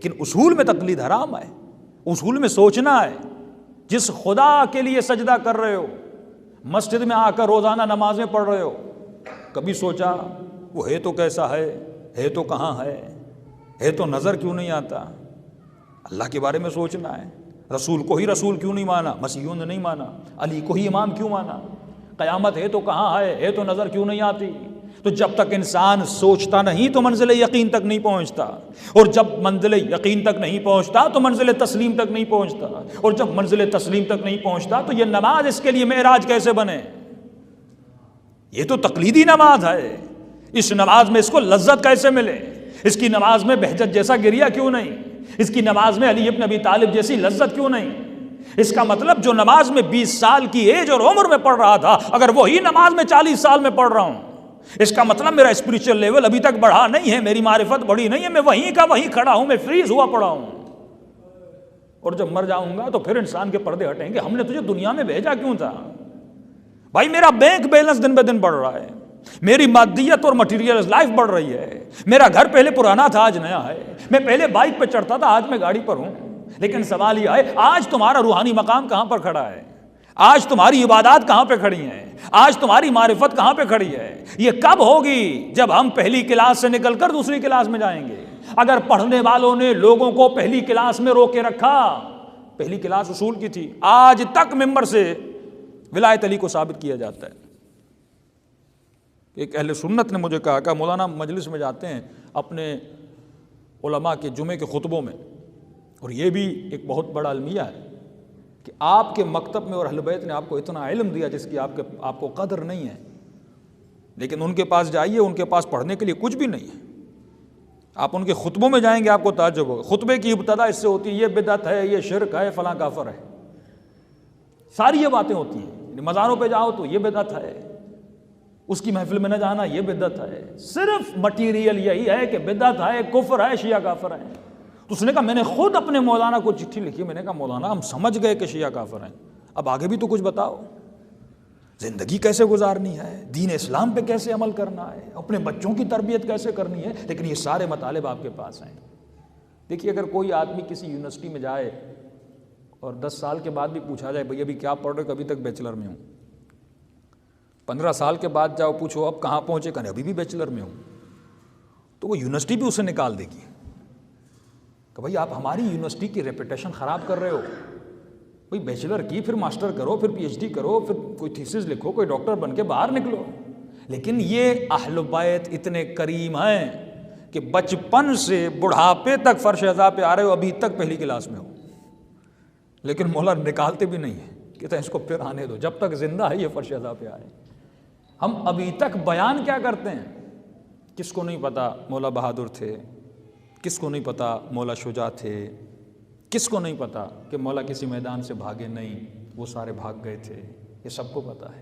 لیکن اصول میں تقلید حرام ہے، اصول میں سوچنا ہے۔ جس خدا کے لیے سجدہ کر رہے ہو، مسجد میں آ کر روزانہ نمازیں پڑھ رہے ہو، کبھی سوچا وہ ہے تو کیسا ہے تو کہاں ہے تو نظر کیوں نہیں آتا؟ اللہ کے بارے میں سوچنا ہے۔ رسول کو ہی رسول کیوں نہیں مانا؟ مسیحیوں نے نہیں مانا۔ علی کو ہی امام کیوں مانا؟ قیامت ہے تو کہاں ہے تو نظر کیوں نہیں آتی؟ تو جب تک انسان سوچتا نہیں تو منزل یقین تک نہیں پہنچتا، اور جب منزل یقین تک نہیں پہنچتا تو منزل تسلیم تک نہیں پہنچتا، اور جب منزل تسلیم تک نہیں پہنچتا تو یہ نماز اس کے لیے معراج کیسے بنے؟ یہ تو تقلیدی نماز ہے۔ اس نماز میں اس کو لذت کیسے ملے؟ اس کی نماز میں بہجت جیسا گریہ کیوں نہیں؟ اس کی نماز میں علی ابن ابی طالب جیسی لذت کیوں نہیں؟ اس کا مطلب جو نماز میں 20 سال کی ایج اور عمر میں پڑھ رہا تھا، اگر وہی نماز میں 40 سال میں پڑھ رہا ہوں، اس کا مطلب میرا اسپریچول لیول ابھی تک بڑھا نہیں ہے، میری معرفت بڑھی نہیں ہے، میں وہیں کا وہیں کھڑا ہوں، میں فریز ہوا پڑا ہوں۔ اور جب مر جاؤں گا تو پھر انسان کے پردے ہٹیں گے، ہم نے تجھے دنیا میں بھیجا کیوں تھا؟ بھائی میرا بینک بیلنس دن بہ دن بڑھ رہا ہے، میری مادیت اور مٹیریل لائف بڑھ رہی ہے، میرا گھر پہلے پرانا تھا آج نیا ہے، میں پہلے بائک پہ چڑھتا تھا آج میں گاڑی پر ہوں، لیکن سوال یہ ہے آج تمہارا روحانی مقام کہاں پر کھڑا ہے؟ آج تمہاری عبادات کہاں پہ کھڑی ہیں؟ آج تمہاری معرفت کہاں پہ کھڑی ہے؟ یہ کب ہوگی؟ جب ہم پہلی کلاس سے نکل کر دوسری کلاس میں جائیں گے۔ اگر پڑھنے والوں نے لوگوں کو پہلی کلاس میں روکے رکھا، پہلی کلاس اصول کی تھی، آج تک ممبر سے ولایت علی کو ثابت کیا جاتا ہے۔ ایک اہل سنت نے مجھے کہا کہ مولانا مجلس میں جاتے ہیں اپنے علماء کے جمعے کے خطبوں میں، اور یہ بھی ایک بہت بڑا المیہ ہے کہ آپ کے مکتب میں اور اہل بیت نے آپ کو اتنا علم دیا جس کی آپ کو قدر نہیں ہے، لیکن ان کے پاس جائیے، ان کے پاس پڑھنے کے لیے کچھ بھی نہیں ہے۔ آپ ان کے خطبوں میں جائیں گے آپ کو تعجب ہوگا، خطبے کی ابتدا اس سے ہوتی ہے یہ بدعت ہے، یہ شرک ہے، فلاں کافر ہے، ساری یہ باتیں ہوتی ہیں۔ مزاروں پہ جاؤ تو یہ بدعت ہے، اس کی محفل میں نہ جانا یہ بدعت ہے، صرف مٹیریل یہی ہے کہ بدعت ہے، کفر ہے، شیعہ کافر ہے۔ تو اس نے کہا میں نے خود اپنے مولانا کو چٹھی لکھی، میں نے کہا مولانا ہم سمجھ گئے کہ شیعہ کافر ہیں، اب آگے بھی تو کچھ بتاؤ، زندگی کیسے گزارنی ہے، دین اسلام پہ کیسے عمل کرنا ہے، اپنے بچوں کی تربیت کیسے کرنی ہے، لیکن یہ سارے مطالب آپ کے پاس ہیں۔ دیکھیے اگر کوئی آدمی کسی یونیورسٹی میں جائے اور 10 سال کے بعد بھی پوچھا جائے بھئی ابھی کیا پڑھ رہے، کبھی تک بیچلر میں ہوں، 15 سال کے بعد جاؤ پوچھو اب کہاں پہنچے، کہنے ابھی بھی بیچلر میں ہوں، تو وہ یونیورسٹی بھی اسے نکال دے گی کہ بھائی آپ ہماری یونیورسٹی کی ریپوٹیشن خراب کر رہے ہو، بھئی بیچلر کی پھر ماسٹر کرو، پھر پی ایچ ڈی کرو، پھر کوئی تھیسس لکھو، کوئی ڈاکٹر بن کے باہر نکلو۔ لیکن یہ اہل بیت اتنے کریم ہیں کہ بچپن سے بڑھاپے تک فرش عزا پہ آ رہے ہو، ابھی تک پہلی کلاس میں ہو، لیکن مولا نکالتے بھی نہیں ہیں، کہتے ہیں اس کو پھر آنے دو، جب تک زندہ ہے یہ فرش عزا پہ آئے۔ ہم ابھی تک بیان کیا کرتے ہیں؟ کس کو نہیں پتا مولا بہادر تھے، کس کو نہیں پتا مولا شجاع تھے، کس کو نہیں پتا کہ مولا کسی میدان سے بھاگے نہیں، وہ سارے بھاگ گئے تھے، یہ سب کو پتا ہے۔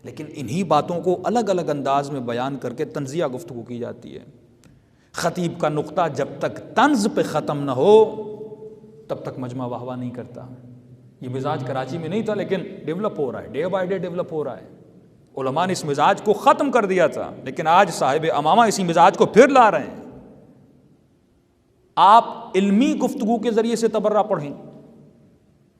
لیکن انہی باتوں کو الگ الگ انداز میں بیان کر کے طنزیہ گفتگو کی جاتی ہے۔ خطیب کا نقطہ جب تک طنز پہ ختم نہ ہو تب تک مجمع واہ واہ نہیں کرتا۔ یہ مزاج کراچی میں نہیں تھا لیکن ڈیولپ ہو رہا ہے، ڈے بائی ڈے ڈیولپ ہو رہا ہے۔ علماء نے اس مزاج کو ختم کر دیا تھا، لیکن آج صاحب امامہ اسی مزاج کو پھر لا رہے ہیں۔ آپ علمی گفتگو کے ذریعے سے تبرہ پڑھیں،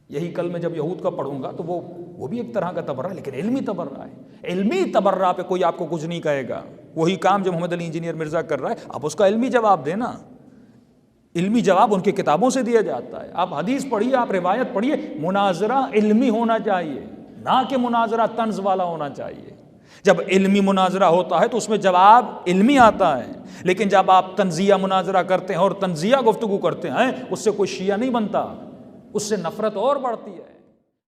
یہی کل میں جب یہود کا پڑھوں گا تو وہ بھی ایک طرح کا تبرہ ہے، لیکن علمی تبرہ ہے۔ علمی تبرہ پہ کوئی آپ کو کچھ نہیں کہے گا، وہی کام جو محمد علی انجینئر مرزا کر رہا ہے، آپ اس کا علمی جواب دینا۔ علمی جواب ان کی کتابوں سے دیا جاتا ہے، آپ حدیث پڑھیے، آپ روایت پڑھیے، مناظرہ علمی ہونا چاہیے، نہ کہ مناظرہ طنز والا ہونا چاہیے۔ جب علمی مناظرہ ہوتا ہے تو اس میں جواب علمی آتا ہے، لیکن جب آپ طنزیہ مناظرہ کرتے ہیں اور طنزیہ گفتگو کرتے ہیں، اس سے کوئی شیعہ نہیں بنتا، اس سے نفرت اور بڑھتی ہے۔